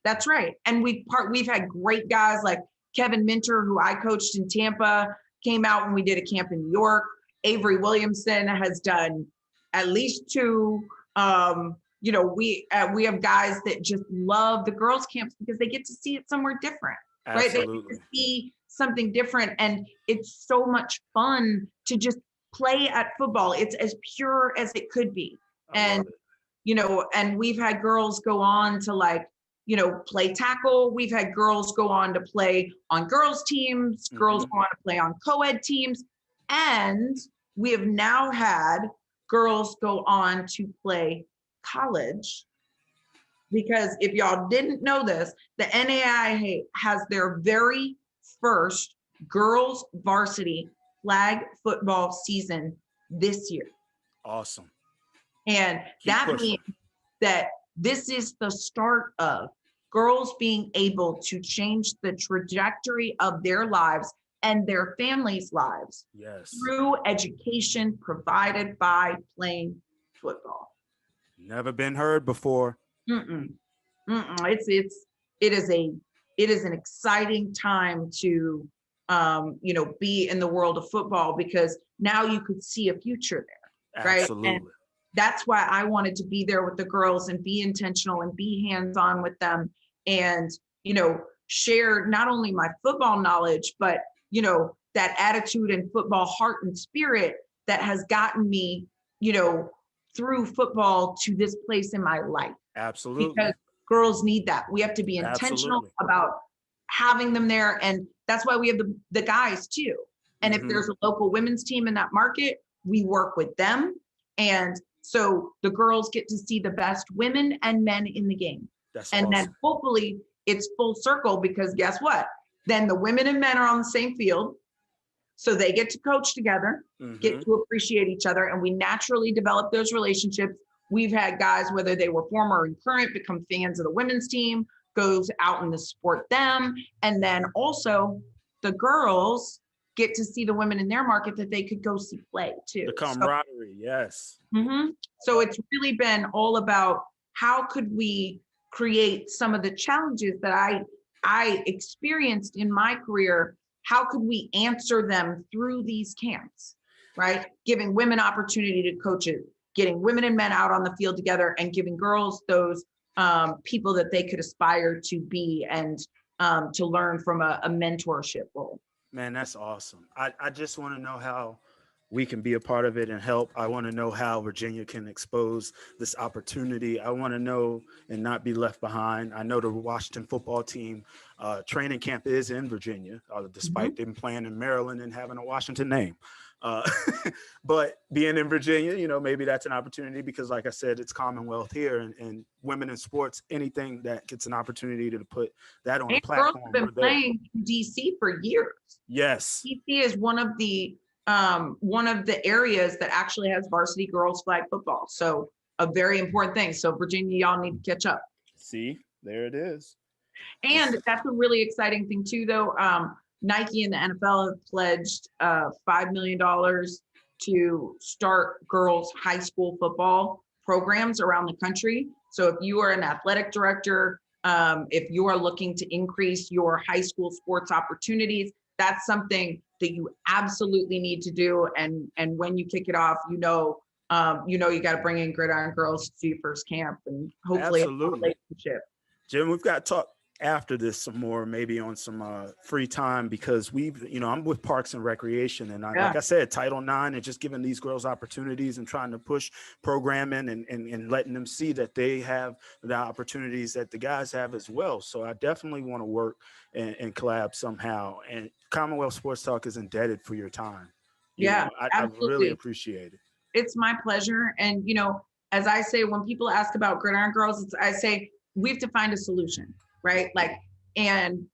That's right. And we've had great guys like Kevin Minter, who I coached in Tampa, came out when we did a camp in New York. Avery Williamson has done at least 2. We have guys that just love the girls' camps because they get to see it somewhere different, right? They get to see something different, and it's so much fun to just play at football. It's as pure as it could be, and we've had girls go on to play tackle. We've had girls go on to play on girls' teams. Girls go on to play on co-ed teams, and we have now had girls go on to play college because if y'all didn't know this, the NAIA has their very first girls varsity flag football season this year. Awesome. And Keep that pushing. means that this is the start of girls being able to change the trajectory of their lives and their families' lives Yes. through education provided by playing football. Never been heard before. It is an exciting time to be in the world of football, because now you could see a future there, right? Absolutely. And that's why I wanted to be there with the girls and be intentional and be hands-on with them, and share not only my football knowledge, but that attitude and football heart and spirit that has gotten me through football to this place in my life. Absolutely. Because girls need that. We have to be intentional Absolutely. about having them there. And that's why we have the guys too. And if there's a local women's team in that market, we work with them. And so the girls get to see the best women and men in the game. That's and awesome. Then hopefully it's full circle, because guess what? Then the women and men are on the same field. So they get to coach together, get to appreciate each other, and we naturally develop those relationships. We've had guys, whether they were former and current, become fans of the women's team, goes out and to support them. And then also the girls get to see the women in their market that they could go see play too. The camaraderie, yes. So it's really been all about how could we create some of the challenges that I experienced in my career. How could we answer them through these camps, right? Giving women opportunity to coach it, getting women and men out on the field together, and giving girls those people that they could aspire to be, and to learn from a mentorship role. Man, that's awesome. I just want to know how we can be a part of it and help. I want to know how Virginia can expose this opportunity. I want to know and not be left behind. I know the Washington football team training camp is in Virginia, despite them playing in Maryland and having a Washington name. But being in Virginia, maybe that's an opportunity, because like I said, it's Commonwealth here, and women in sports, anything that gets an opportunity to put that on a platform. Girls have been playing in DC for years. Yes. DC is one of the areas that actually has varsity girls flag football. So a very important thing. So Virginia, y'all need to catch up. See, there it is. And that's a really exciting thing too, though. Nike and the NFL have pledged $5 million to start girls high school football programs around the country. So if you are an athletic director, if you are looking to increase your high school sports opportunities, that's something that you absolutely need to do. And when you kick it off, you got to bring in Gridiron Girls to do your first camp, and hopefully a relationship. Jen, we've got to talk after this some more, maybe on some free time, because I'm with Parks and Recreation, and like I said, Title IX, and just giving these girls opportunities and trying to push programming and letting them see that they have the opportunities that the guys have as well. So I definitely want to work and collab somehow. And Commonwealth Sports Talk is indebted for your time. I really appreciate it. It's my pleasure. And, as I say, when people ask about Gridiron Girls, I say, we have to find a solution. Right? And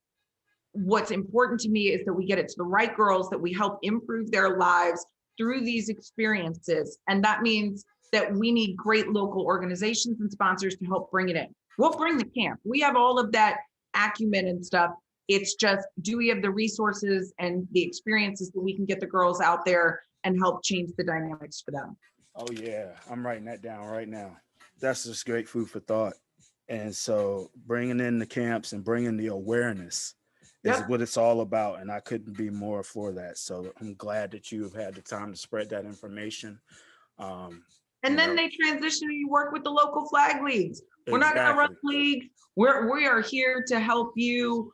what's important to me is that we get it to the right girls, that we help improve their lives through these experiences. And that means that we need great local organizations and sponsors to help bring it in. We'll bring the camp. We have all of that acumen and stuff. It's just, do we have the resources and the experiences that we can get the girls out there and help change the dynamics for them? Oh yeah, I'm writing that down right now. That's just great food for thought. And so bringing in the camps and bringing the awareness is what it's all about. And I couldn't be more for that. So I'm glad that you have had the time to spread that information. And then they transition and you work with the local flag leagues. We're not going to run leagues. We are here to help you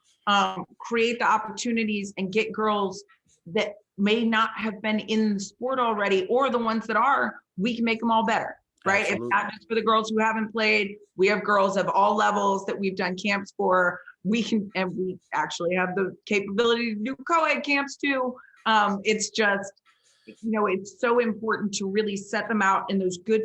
create the opportunities and get girls that may not have been in the sport already, or the ones that are, we can make them all better. Right. Absolutely. It's not just for the girls who haven't played. We have girls of all levels that we've done camps for. We actually have the capability to do co-ed camps too. It's just, it's so important to really set them out in those good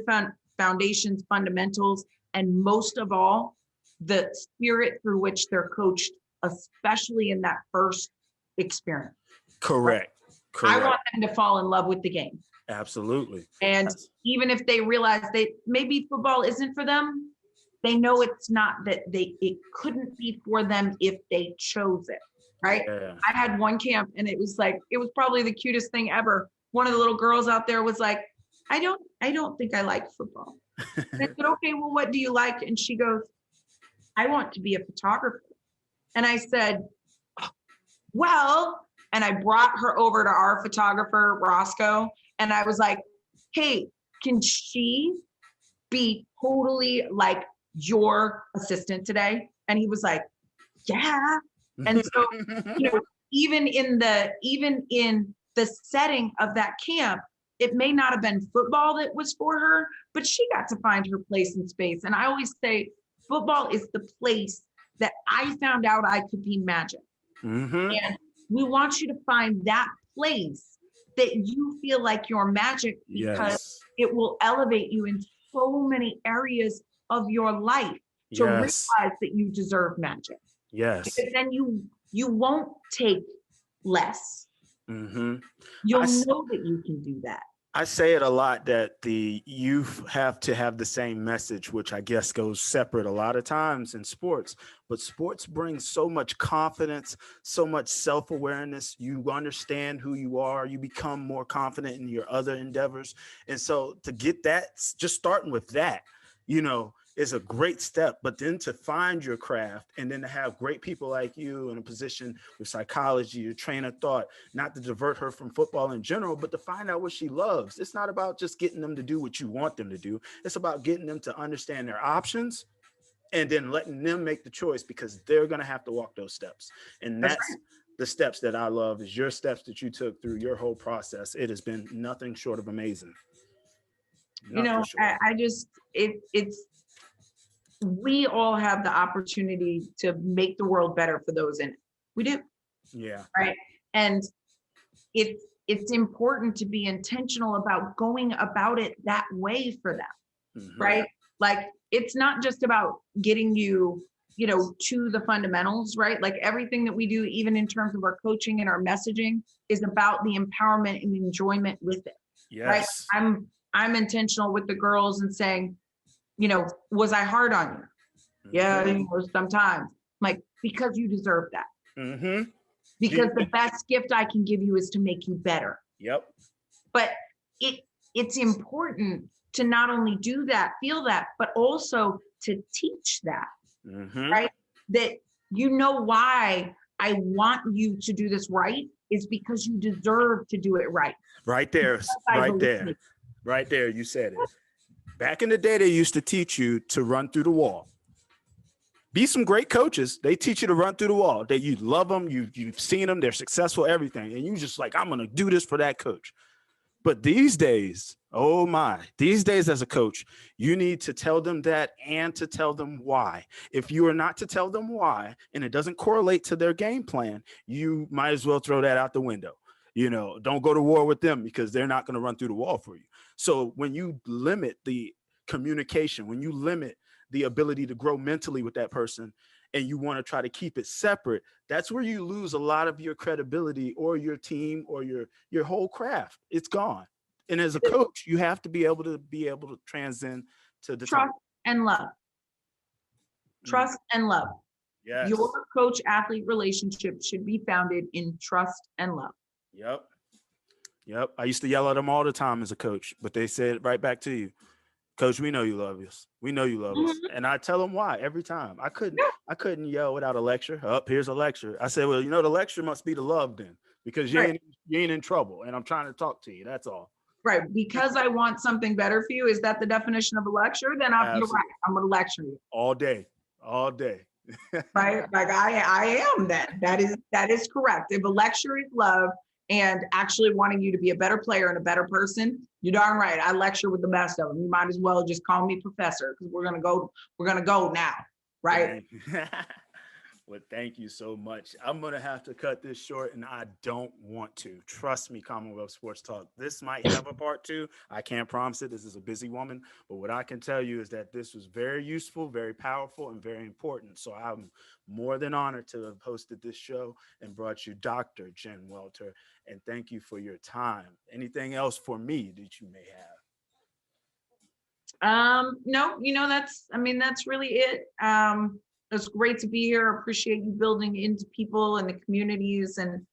foundations, fundamentals, and most of all, the spirit through which they're coached, especially in that first experience. Correct. I want them to fall in love with the game. Absolutely. And even if they realize maybe football isn't for them, they know it's not, that it couldn't be for them if they chose it. Right. Yeah. I had one camp and it was probably the cutest thing ever. One of the little girls out there was like, I don't think I like football. I said, okay, well, what do you like? And she goes, I want to be a photographer. And I said, well, and I brought her over to our photographer, Roscoe. And I was like, hey, can she be totally like your assistant today? And he was like, yeah. And so, even in the setting of that camp, it may not have been football that was for her, but she got to find her place in space. And I always say, football is the place that I found out I could be magic. Mm-hmm. And we want you to find that place that you feel like you're magic, because it will elevate you in so many areas of your life to realize that you deserve magic. Yes. Because then you won't take less. Mm-hmm. You'll know that you can do that. I say it a lot that the youth have to have the same message, which I guess goes separate a lot of times in sports. But sports brings so much confidence, so much self-awareness. You understand who you are. You become more confident in your other endeavors. And so to get that, just starting with that, is a great step. But then to find your craft, and then to have great people like you in a position with psychology, your train of thought, not to divert her from football in general, but to find out what she loves. It's not about just getting them to do what you want them to do. It's about getting them to understand their options and then letting them make the choice, because they're going to have to walk those steps. And that's the steps that I love, is your steps that you took through your whole process. It has been nothing short of amazing. We all have the opportunity to make the world better for those in it. We do. Yeah. Right. And it's important to be intentional about going about it that way for them. Mm-hmm. Right. Like, it's not just about getting you, to the fundamentals, right? Like, everything that we do, even in terms of our coaching and our messaging, is about the empowerment and enjoyment with it. Yes. Right. I'm intentional with the girls and saying, was I hard on you? Mm-hmm. Yeah, sometimes. I'm like, because you deserve that. Mm-hmm. Because the best gift I can give you is to make you better. Yep. But it's important to not only do that, feel that, but also to teach that. Mm-hmm. Right? That why I want you to do this right is because you deserve to do it right. Right there. Right there. You said it. Back in the day, they used to teach you to run through the wall. Be some great coaches. They teach you to run through the wall. That you love them. You've seen them. They're successful, everything. And you just like, I'm going to do this for that coach. But these days, these days as a coach, you need to tell them that and to tell them why. If you are not to tell them why, and it doesn't correlate to their game plan, you might as well throw that out the window. Don't go to war with them, because they're not going to run through the wall for you. So when you limit the communication, when you limit the ability to grow mentally with that person, and you want to try to keep it separate, that's where you lose a lot of your credibility or your team or your whole craft. It's gone. And as a coach, you have to be able to transcend to the trust and love. Trust and love. Yes. Your coach-athlete relationship should be founded in trust and love. Yep. I used to yell at them all the time as a coach, but they said right back to you, Coach, we know you love us. We know you love us. And I tell them why every time. I couldn't yell without a lecture. Here's a lecture. I said, well, the lecture must be the love then, because you ain't in trouble and I'm trying to talk to you. That's all. Right. Because I want something better for you. Is that the definition of a lecture? Then you're right. I'm going to lecture you. All day. Right. Like I am that. That is correct. If a lecture is love and actually wanting you to be a better player and a better person, you're darn right. I lecture with the best of them. You might as well just call me professor, because we're gonna go now, right? Well, thank you so much. I'm going to have to cut this short, and I don't want to. Trust me, Commonwealth Sports Talk. This might have a part two. I can't promise it. This is a busy woman. But what I can tell you is that this was very useful, very powerful, and very important. So I'm more than honored to have hosted this show and brought you Dr. Jen Welter. And thank you for your time. Anything else for me that you may have? No, that's really it. It's great to be here. Appreciate you building into people and the communities, and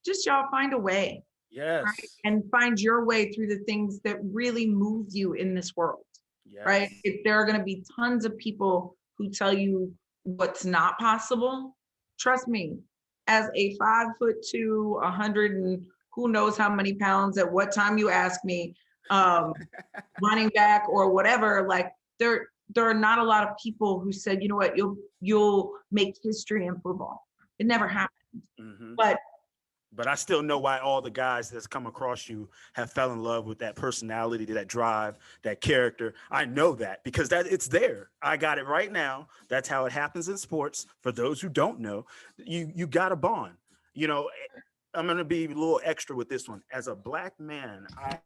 just y'all find a way. Yes. Right? And find your way through the things that really move you in this world. Yes. Right? If there are going to be tons of people who tell you what's not possible, trust me, as a 5'2", 100 and who knows how many pounds at what time you ask me, running back or whatever, like there are not a lot of people who said, you know what, you'll make history in football. It never happened. Mm-hmm. But I still know why all the guys that's come across you have fell in love with that personality, that drive, that character. I know that because it's there. I got it right now. That's how it happens in sports. For those who don't know, you got a bond. I'm going to be a little extra with this one. As a Black man, I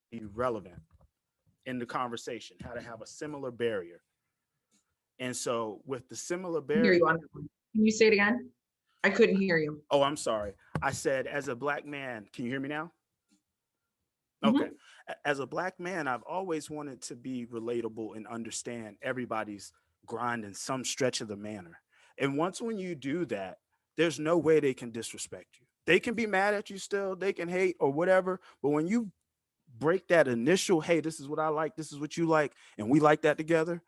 be relevant in the conversation, how to have a similar barrier. And so with the similar barrier, can you say it again? I couldn't hear you. Oh, I'm sorry. I said, as a Black man, can you hear me now? Okay. Mm-hmm. As a Black man, I've always wanted to be relatable and understand everybody's grind in some stretch of the manner. And when you do that, there's no way they can disrespect you. They can be mad at you still, they can hate or whatever. But when you break that initial, hey, this is what I like, this is what you like, and we like that together,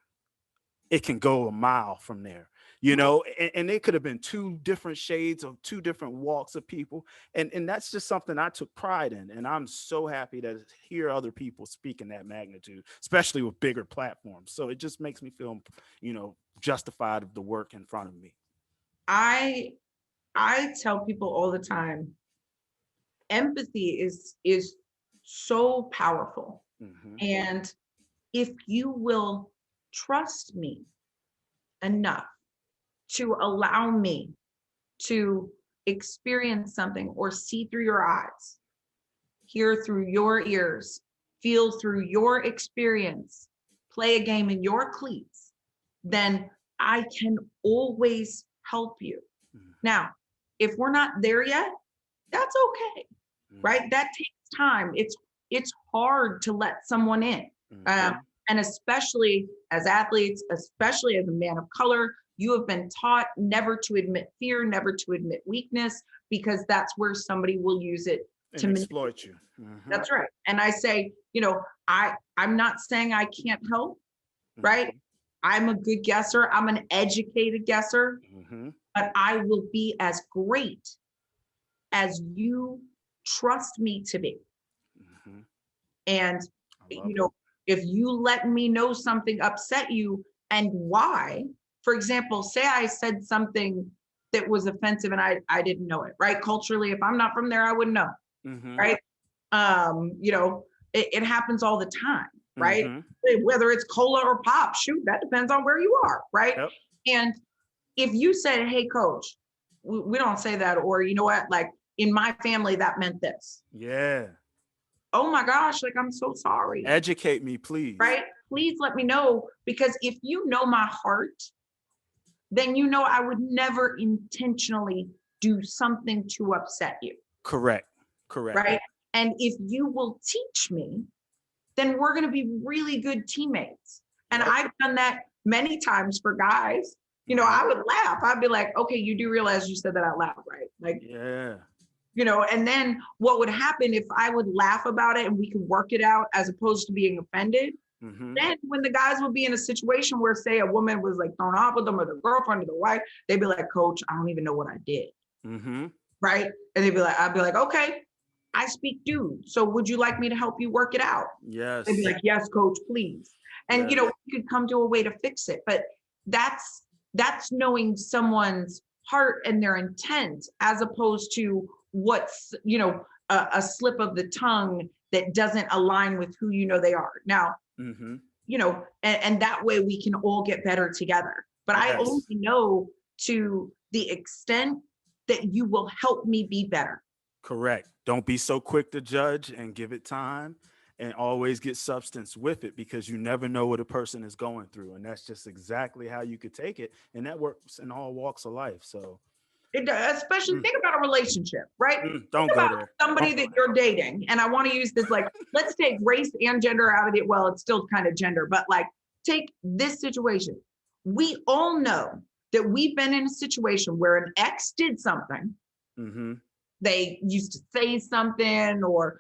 it can go a mile from there. And it could have been two different shades of two different walks of people. And that's just something I took pride in. And I'm so happy to hear other people speak in that magnitude, especially with bigger platforms. So it just makes me feel, justified of the work in front of me. I tell people all the time, empathy is so powerful. Mm-hmm. And if you will trust me enough to allow me to experience something or see through your eyes, hear through your ears, feel through your experience, play a game in your cleats, then I can always help you. Mm-hmm. Now, if we're not there yet, that's okay, mm-hmm. right? That takes time. It's hard to let someone in. Mm-hmm. And especially as athletes, especially as a man of color, you have been taught never to admit fear, never to admit weakness, because that's where somebody will use it to exploit you. Mm-hmm. That's right. And I say, I'm not saying I can't help, right? Mm-hmm. I'm a good guesser. I'm an educated guesser, mm-hmm. but I will be as great as you trust me to be. Mm-hmm. And, if you let me know something upset you and why, for example, say I said something that was offensive and I didn't know it, right? Culturally, if I'm not from there, I wouldn't know, mm-hmm. right? It happens all the time, right? Mm-hmm. Whether it's cola or pop, shoot, that depends on where you are, right? Yep. And if you said, hey, coach, we don't say that, or you know what, like in my family, that meant this. Yeah. Oh my gosh, like, I'm so sorry. Educate me, please. Right? Please let me know, because if you know my heart, then I would never intentionally do something to upset you. Correct. Right? And if you will teach me, then we're going to be really good teammates. And yep. I've done that many times for guys. I would laugh. I'd be like, okay, you do realize you said that out loud, right? Like, yeah. And then what would happen if I would laugh about it and we could work it out as opposed to being offended? Mm-hmm. Then when the guys would be in a situation where, say, a woman was like thrown off with them, or the girlfriend or the wife, they'd be like, coach, I don't even know what I did. Mm-hmm. Right? And I'd be like, okay, I speak dude. So would you like me to help you work it out? Yes. They'd be like, yes, coach, please. And, yes. We could come to a way to fix it. But that's knowing someone's heart and their intent, as opposed to what's, a slip of the tongue that doesn't align with who they are. Now, mm-hmm. And that way we can all get better together. but I Yes. only know to the extent that you will help me be better. Correct. Don't be so quick to judge, and give it time, and always get substance with it, because you never know what a person is going through. And that's just exactly how you could take it. And that works in all walks of life. So It does, especially think about a relationship, right? don't Think go about there. somebody that you're dating. And I want to use this, like, let's take race and gender out of it. Well, it's still kind of gender, but like, take this situation. We all know that we've been in a situation where an ex did something. Mm-hmm. They used to say something, or,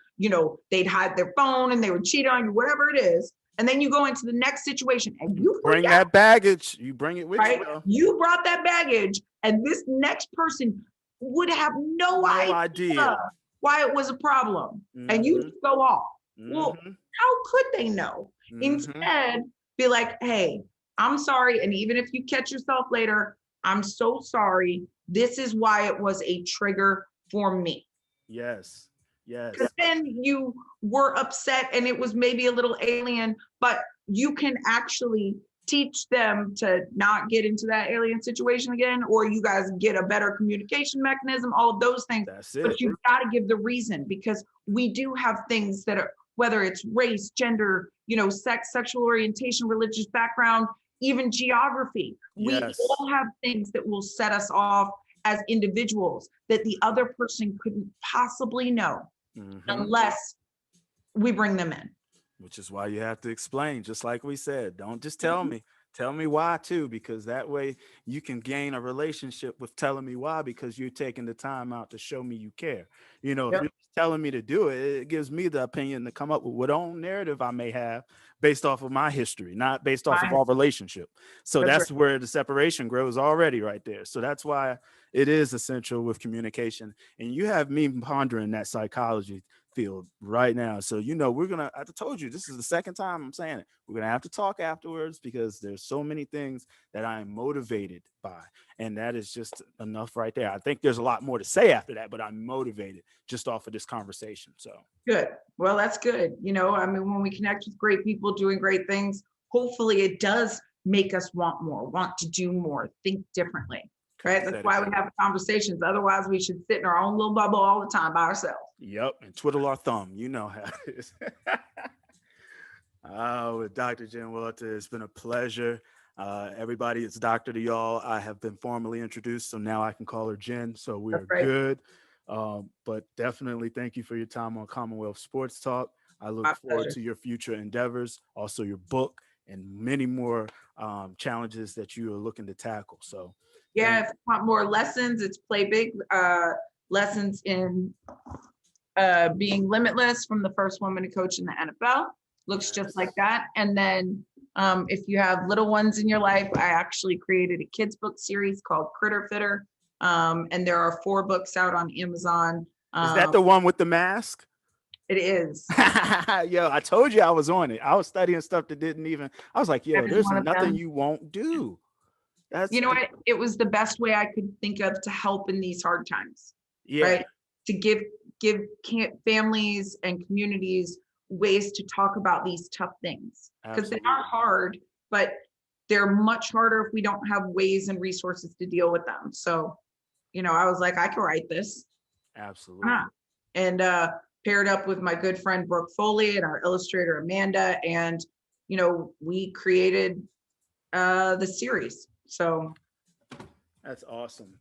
they'd hide their phone and they would cheat on you, whatever it is. And then you go into the next situation and you Bring forget, that baggage. You bring it with right? you. Though. You brought that baggage, and this next person would have no idea why it was a problem. And you just go off. Well, how could they know? Instead, be like, hey, I'm sorry. And even if you catch yourself later, I'm so sorry. This is why it was a trigger for me. Yes. Yes. Because then you were upset and it was maybe a little alien, but you can actually teach them to not get into that alien situation again, or you guys get a better communication mechanism, all of those things. That's it. But you've got to give the reason, because we do have things that are, whether it's race, gender, sex, sexual orientation, religious background, even geography. Yes. We all have things that will set us off as individuals that the other person couldn't possibly know unless we bring them in. Which is why you have to explain, just like we said. Don't just tell me. Tell me why too, because that way you can gain a relationship with telling me why, because you're taking the time out to show me you care. If you're just telling me to do it, it gives me the opinion to come up with what own narrative I may have based off of my history, not based off of our relationship. So that's where the separation grows already right there. So that's why it is essential with communication. And you have me pondering that psychology field right now. So, I told you, this is the second time I'm saying it. We're going to have to talk afterwards, because there's so many things that I am motivated by. And that is just enough right there. I think there's a lot more to say after that, but I'm motivated just off of this conversation. So good. Well, that's good. When we connect with great people doing great things, hopefully it does make us want more, want to do more, think differently. Right. That's why we have conversations. Otherwise, we should sit in our own little bubble all the time by ourselves. Yep. And twiddle our thumb. You know how it is. With Dr. Jen Welter, it's been a pleasure. Everybody, it's Doctor to y'all. I have been formally introduced, so now I can call her Jen. So we are good. But definitely thank you for your time on Commonwealth Sports Talk. I look forward to your future endeavors, also your book, and many more challenges that you are looking to tackle. So if you want more lessons, it's Play Big, lessons in being limitless from the first woman to coach in the NFL. Looks just like that. And then if you have little ones in your life, I actually created a kids book series called Critter Fitter. And there are 4 books out on Amazon. Is that the one with the mask? It is. Yo, I told you I was on it. I was studying stuff that I was like, there's nothing you won't do. It was the best way I could think of to help in these hard times. Right? To give families and communities ways to talk about these tough things, because they are hard, but they're much harder if we don't have ways and resources to deal with them. So, I was like, I can write this. Absolutely. And paired up with my good friend Brooke Foley and our illustrator Amanda, and we created the series. So that's awesome.